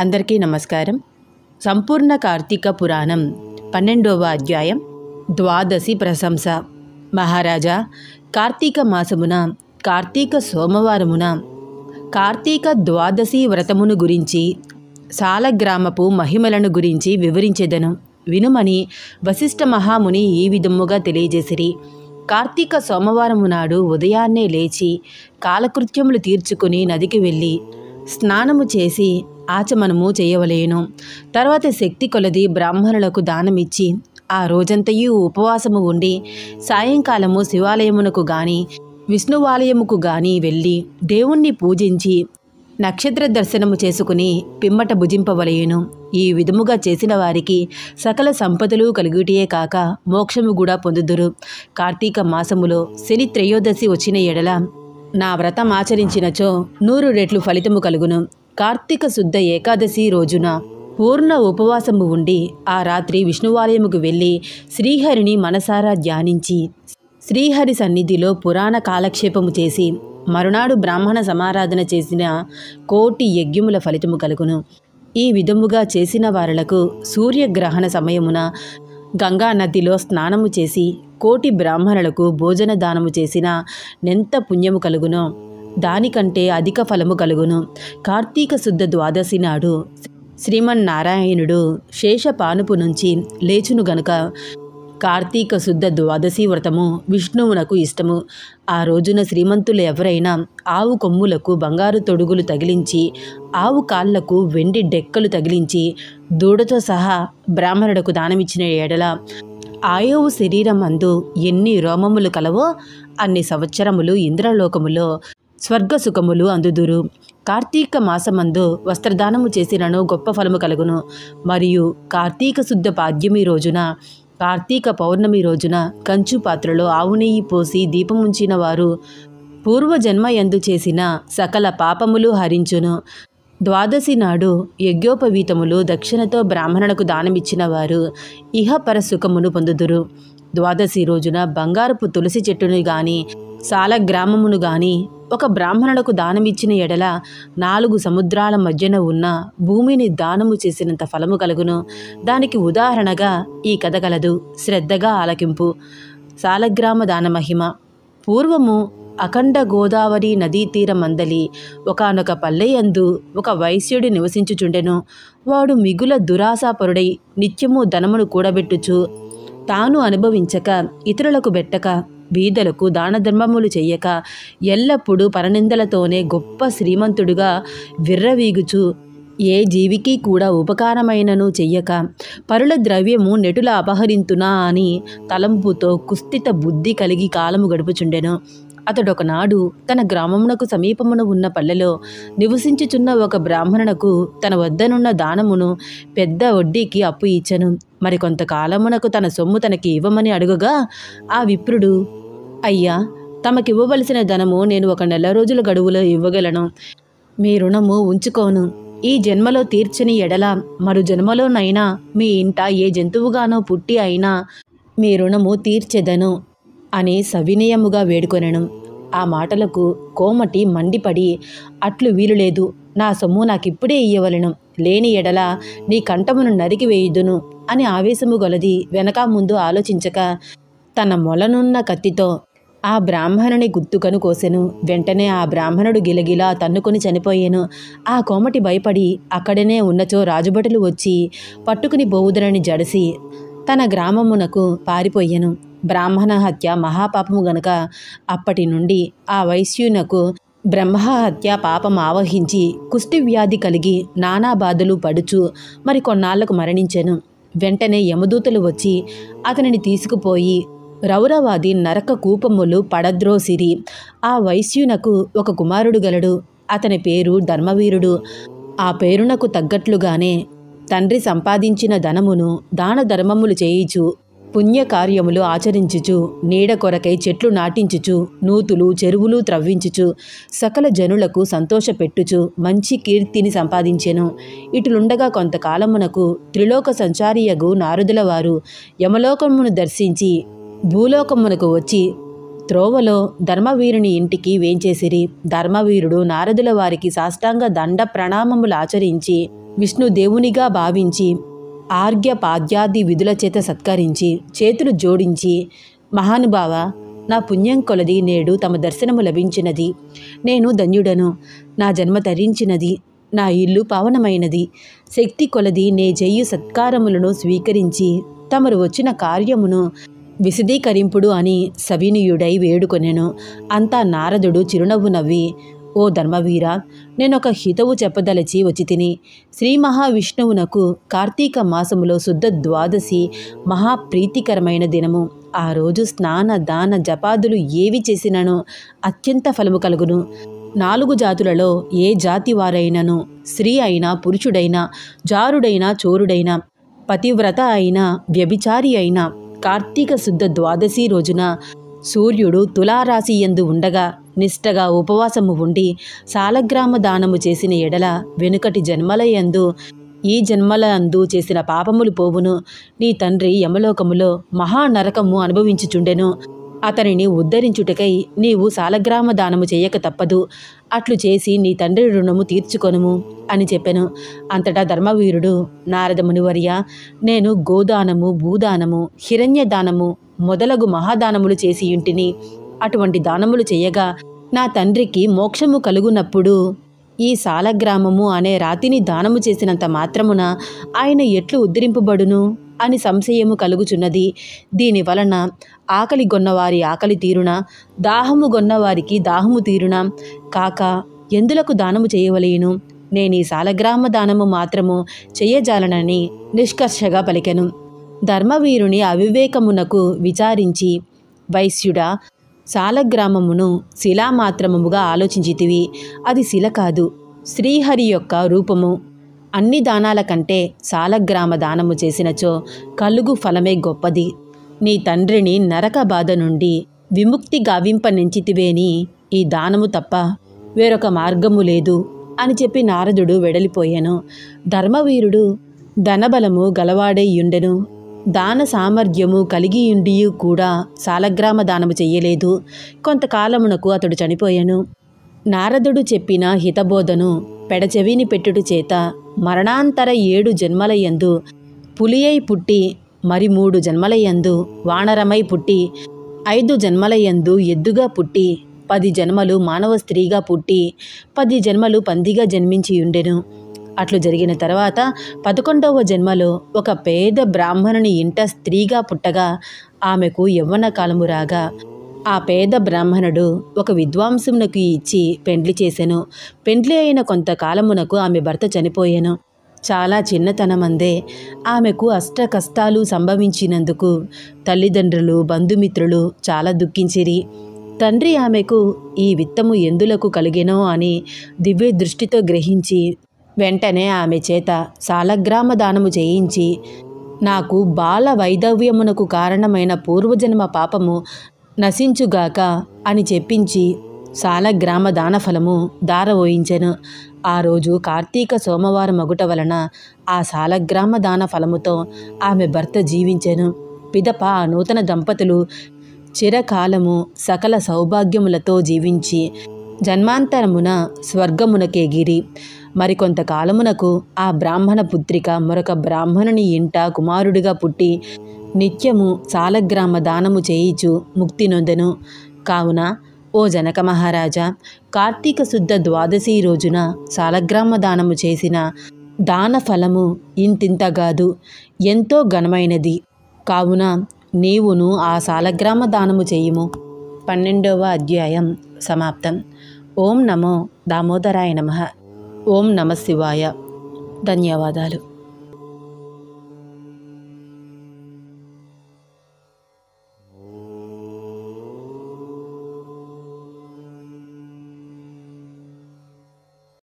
అందరికీ నమస్కారం. సంపూర్ణ కార్తీక పురాణం 12వ అధ్యాయం ద్వాదశి ప్రశంస. మహారాజా, కార్తీక మాసమున కార్తీక సోమవారమున కార్తీక ద్వాదశి వ్రతమును గురించి సాలగ్రామపు మహిమలను గురించి వివరించెదను వినుమని వశిష్ఠ మహాముని ఈ విధముగా తెలియజేసిరి. కార్తీక సోమవారము నాడు ఉదయాన్నే లేచి కాలకృత్యములు తీర్చుకుని నదికి వెళ్ళి స్నానము చేసి ఆచమనము చేయవలేను. తర్వాత శక్తి కొలది బ్రాహ్మణులకు దానమిచ్చి ఆ రోజంతయు ఉపవాసము ఉండి సాయంకాలము శివాలయమునకు గాని విష్ణువాలయముకు గాని వెళ్ళి దేవుణ్ణి పూజించి నక్షత్ర దర్శనము చేసుకుని పిమ్మట భుజింపవలయును. ఈ విధముగా చేసిన వారికి సకల సంపదలు కలుగుటియే కాక మోక్షము కూడా పొందుదురు. కార్తీక మాసములో శని త్రయోదశి వచ్చిన ఎడల నా వ్రతం ఆచరించినచో 100 రెట్లు ఫలితము కలుగును. కార్తీక శుద్ధ ఏకాదశి రోజున పూర్ణ ఉపవాసము ఉండి ఆ రాత్రి విష్ణువాలయముకు వెళ్ళి శ్రీహరిని మనసారా ధ్యానించి శ్రీహరి సన్నిధిలో పురాణ కాలక్షేపము చేసి మరునాడు బ్రాహ్మణ సమారాధన చేసిన 1,000,000 యజ్ఞముల ఫలితము కలుగును. ఈ విధముగా చేసిన వారలకు సూర్యగ్రహణ సమయమున గంగా నదిలో స్నానము చేసి 1,000,000 బ్రాహ్మణులకు భోజన దానము చేసిన నెంత పుణ్యము కలుగునో దానికంటే అధిక ఫలము కలుగును. కార్తీక శుద్ధ ద్వాదశి నాడు శ్రీమన్నారాయణుడు శేషపానుపు నుంచి లేచును గనుక కార్తీక శుద్ధ ద్వాదశి వ్రతము విష్ణువునకు ఇష్టము. ఆ రోజున శ్రీమంతులు ఎవరైనా ఆవు కొమ్ములకు బంగారు తొడుగులు తగిలించి ఆవు కాళ్లకు వెండి డెక్కలు తగిలించి దూడతో సహా బ్రాహ్మణులకు దానమిచ్చిన ఎడల ఆయువు శరీరం అందు ఎన్ని రోమములు కలవో అన్ని సంవత్సరములు ఇంద్రలోకములో స్వర్గసుఖములు అందుదురు. కార్తీక మాసమందు వస్త్రదానము చేసినను గొప్ప ఫలము కలుగును. మరియు కార్తీక శుద్ధ పాడ్యమి రోజున కార్తీక పౌర్ణమి రోజున కంచు పాత్రలో ఆవు నెయ్యి పోసి దీపముంచిన వారు పూర్వజన్మ యందు చేసిన సకల పాపములు హరించును. ద్వాదశి నాడు యజ్ఞోపవీతములు దక్షిణతో బ్రాహ్మణులకు దానమిచ్చిన వారు ఇహపర సుఖమును పొందుదురు. ద్వాదశి రోజున బంగారపు తులసి చెట్టును గాని సాలగ్రామమును గాని ఒక బ్రాహ్మణులకు దానమిచ్చిన ఎడల 4 సముద్రాల మధ్యన ఉన్న భూమిని దానము చేసినంత ఫలము కలుగును. దానికి ఉదాహరణగా ఈ కథ కలదు, శ్రద్ధగా ఆలకింపు. సాలగ్రామ దాన మహిమ. పూర్వము అఖండ గోదావరి నదీ తీరమందలి ఒకానొక పల్లెయందు ఒక వైశ్యుడు నివసించుచుండెను. వాడు మిగుల దురాశాపరుడై నిత్యము ధనమును కూడబెట్టుచు తాను అనుభవించక ఇతరులకు బెట్టక బీదలకు దానధర్మములు చెయ్యక ఎల్లప్పుడూ పరనిందలతోనే గొప్ప శ్రీమంతుడుగా విర్రవీగుచు ఏ జీవికి కూడా ఉపకారమైనను చెయ్యక పరుల ద్రవ్యము నెటుల అపహరింతునా అని తలంపుతో కుస్థిత బుద్ధి కలిగి కాలము గడుపుచుండెను. అతడొకనాడు తన గ్రామమునకు సమీపమున ఉన్న పల్లెలో నివసించుచున్న ఒక బ్రాహ్మణునకు తన వద్దనున్న దానమును పెద్ద వడ్డీకి అప్పు ఇచ్చెను. మరికొంతకాలమునకు తన సొమ్ము తనకి ఇవ్వమని అడుగగా ఆ విప్రుడు, అయ్యా, తమకివ్వవలసిన ధనము నేను 1 నెల రోజుల గడువులో ఇవ్వగలను. మీ రుణము ఉంచుకోను. ఈ జన్మలో తీర్చని ఎడల మరు జన్మలోనైనా మీ ఇంట ఏ జంతువుగానో పుట్టి అయినా మీ రుణము తీర్చెదను అని సవినయముగా వేడుకొనెను. ఆ మాటలకు కోమటి మండిపడి, అట్లు వీలులేదు, నా సొమ్ము నాకిప్పుడే ఇయ్యవలెను, లేని ఎడల నీ కంఠమును నరికి వేయుదును అని ఆవేశము గొలది వెనక ముందు ఆలోచించక తన మొలనున్న కత్తితో ఆ బ్రాహ్మణుని గుత్తుకను కోసెను. వెంటనే ఆ బ్రాహ్మణుడు గిలగిలా తన్నుకొని చనిపోయెను. ఆ కోమటి భయపడి అక్కడనే ఉన్నచో రాజుభటులు వచ్చి పట్టుకుని బోవుదరని జడిసి తన గ్రామమునకు పారిపోయెను. బ్రాహ్మణ హత్య మహాపాపము గనుక అప్పటి నుండి ఆ వైశ్యునకు బ్రహ్మహత్య పాపం ఆవహించి కుష్ఠవ్యాధి కలిగి నానా బాధలు పడుచు మరి కొన్నాళ్లకు మరణించెను. వెంటనే యమదూతలు వచ్చి అతనిని తీసుకుపోయి రౌరవాది నరక కూపములు పడద్రోసిరి. ఆ వైశ్యునకు ఒక కుమారుడు గలడు. అతని పేరు ధర్మవీరుడు. ఆ పేరునకు తగ్గట్లుగానే తండ్రి సంపాదించిన ధనమును దాన ధర్మములు చేయిచు పుణ్యకార్యములు ఆచరించుచు నీడ కొరకై చెట్లు నాటించుచు నూతులు చెరువులు త్రవ్వించుచు సకల జనులకు సంతోషపెట్టుచు మంచి కీర్తిని సంపాదించెను. ఇటులుండగా కొంతకాలమునకు త్రిలోక సంచారియగు నారదుల వారు యమలోకమును దర్శించి భూలోకమునకు వచ్చి త్రోవలో ధర్మవీరుని ఇంటికి వేంచేసిరి. ధర్మవీరుడు నారదుల వారికి సాష్టాంగ దండ ప్రణామములు ఆచరించి విష్ణుదేవునిగా భావించి ఆర్ఘ్య పాద్యాది విధుల చేత సత్కరించి చేతులు జోడించి, మహానుభావ, నా పుణ్యం కొలది నేడు తమ దర్శనము లభించినది. నేను ధన్యుడను. నా జన్మ తరించినది. నా ఇల్లు పావనమైనది. శక్తి కొలది నే చెయ్యు సత్కారములను స్వీకరించి తమరు వచ్చిన కార్యమును విశదీకరింపుడు అని సవినీయుడై వేడుకొనెను. అంతా నారదుడు చిరునవ్వు నవ్వి, ఓ ధర్మవీర, నేనొక హితవు చెప్పదలచి వచ్చి తిని. శ్రీ మహావిష్ణువునకు కార్తీక మాసములో శుద్ధ ద్వాదశి మహాప్రీతికరమైన దినము. ఆ రోజు స్నాన దాన జపాదులు ఏవి చేసినను అత్యంత ఫలము కలుగును. 4 జాతులలో ఏ జాతి వారైనను, స్త్రీ అయినా పురుషుడైనా, జారుడైనా చోరుడైనా, పతివ్రత అయినా వ్యభిచారి అయినా, కార్తీక శుద్ధ ద్వాదశి రోజున సూర్యుడు తులారాశి యందు ఉండగా నిష్టగా ఉపవాసము ఉండి సాలగ్రామ దానము చేసిన ఎడల వెనుకటి జన్మలయందు ఈ జన్మలందు చేసిన పాపములు పోవును. నీ తండ్రి యమలోకములో మహానరకము అనుభవించుచుండెను. అతనిని ఉద్ధరించుటకై నీవు సాలగ్రామ దానము చేయక తప్పదు. అట్లు చేసి నీ తండ్రి రుణము తీర్చుకొనుము అని చెప్పెను. అంతటా ధర్మవీరుడు, నారద మునివర్య, నేను గోదానము, భూదానము, హిరణ్యదానము మొదలగు మహాదానములు చేసి ఇంటిని. అటువంటి దానములు చేయగా నా తండ్రికి మోక్షము కలుగునప్పుడు ఈ సాలగ్రామము అనే రాతిని దానము చేసినంత మాత్రమున ఆయన ఎట్లు ఉద్ధరింపబడును అని సంశయము కలుగుచున్నది. దీనివలన ఆకలి గొన్నవారి ఆకలి తీరునా, దాహము గొన్నవారికి దాహము తీరునా కాక ఎందులకు దానము చేయవలేను? నేను ఈ సాలగ్రామ దానము మాత్రము చెయ్యజాలనని నిష్కర్షగా పలికెను. ధర్మవీరుని అవివేకమునకు విచారించి, వైశ్యుడా, సాలగ్రామమును శిలామాత్రముగా ఆలోచించితివి. అది శిల కాదు, శ్రీహరి యొక్క రూపము. అన్ని దానాల కంటే సాలగ్రామ దానము చేసినచో కలుగు ఫలమే గొప్పది. నీ తండ్రిని నరక బాధ నుండి విముక్తి గావింపనెంచితివేని ఈ దానము తప్ప వేరొక మార్గము లేదు అని చెప్పి నారదుడు వెడలిపోయాను. ధర్మవీరుడు ధనబలము గలవాడై యుండెను. దాన సామర్థ్యము కలిగియుండియు కూడా సాలగ్రామ దానము చెయ్యలేదు. కొంతకాలమునకు అతడు చనిపోయాను. నారదుడు చెప్పిన హితబోధను పెడచెవిని పెట్టుట చేత మరణాంతర 7 జన్మలయందు పులియై పుట్టి, మరి 3 జన్మలయందు వానరమై పుట్టి, 5 జన్మలయందు ఎద్దుగా పుట్టి, 10 జన్మలు మానవ స్త్రీగా పుట్టి, 10 జన్మలు పందిగా జన్మించియుండెను. అట్లు జరిగిన తర్వాత 11వ జన్మలో ఒక పేద బ్రాహ్మణుని ఇంట స్త్రీగా పుట్టగా ఆమెకు యవ్వన కాలము రాగా ఆ పేద బ్రాహ్మణుడు ఒక విద్వాంసునకు ఇచ్చి పెండ్లి చేసెను. పెండ్లి అయిన కొంతకాలమునకు ఆమె భర్త చనిపోయెను. చాలా చిన్నతనమందే ఆమెకు అష్ట కష్టాలు సంభవించినందుకు తల్లిదండ్రులు, బంధుమిత్రులు చాలా దుఃఖించిరి. తండ్రి ఆమెకు ఈ విత్తము ఎందులకు కలిగెనో అని దివ్య దృష్టితో గ్రహించి వెంటనే ఆమె చేత సాలగ్రామ దానము చేయించి, నాకు బాల వైధవ్యమునకు కారణమైన పూర్వజన్మ పాపము నశించుగాక అని చెప్పించి సాలగ్రామ దానఫలము దారవోయించెను. ఆ రోజు కార్తీక సోమవారం మగుట వలన ఆ సాలగ్రామ దాన ఫలముతో ఆమె భర్త జీవించెను. పిదప ఆ నూతన దంపతులు చిరకాలము సకల సౌభాగ్యములతో జీవించి జన్మాంతరమున స్వర్గమునకేగిరి. మరికొంతకాలమునకు ఆ బ్రాహ్మణ పుత్రిక మరొక బ్రాహ్మణుని ఇంట కుమారుడిగా పుట్టి నిత్యము సాలగ్రామ దానము చేయిచు ముక్తి నొందెను. కావున ఓ జనక మహారాజా, కార్తీక శుద్ధ ద్వాదశి రోజున సాలగ్రామ దానము చేసిన దాన ఫలము ఇంతింతగాదు, ఎంతో ఘనమైనది. కావున నీవును ఆ సాలగ్రామ దానము చేయుము. 12వ అధ్యాయం సమాప్తం. ఓం నమో దామోదరాయ నమః. ఓం నమ శివాయ. ధన్యవాదాలు.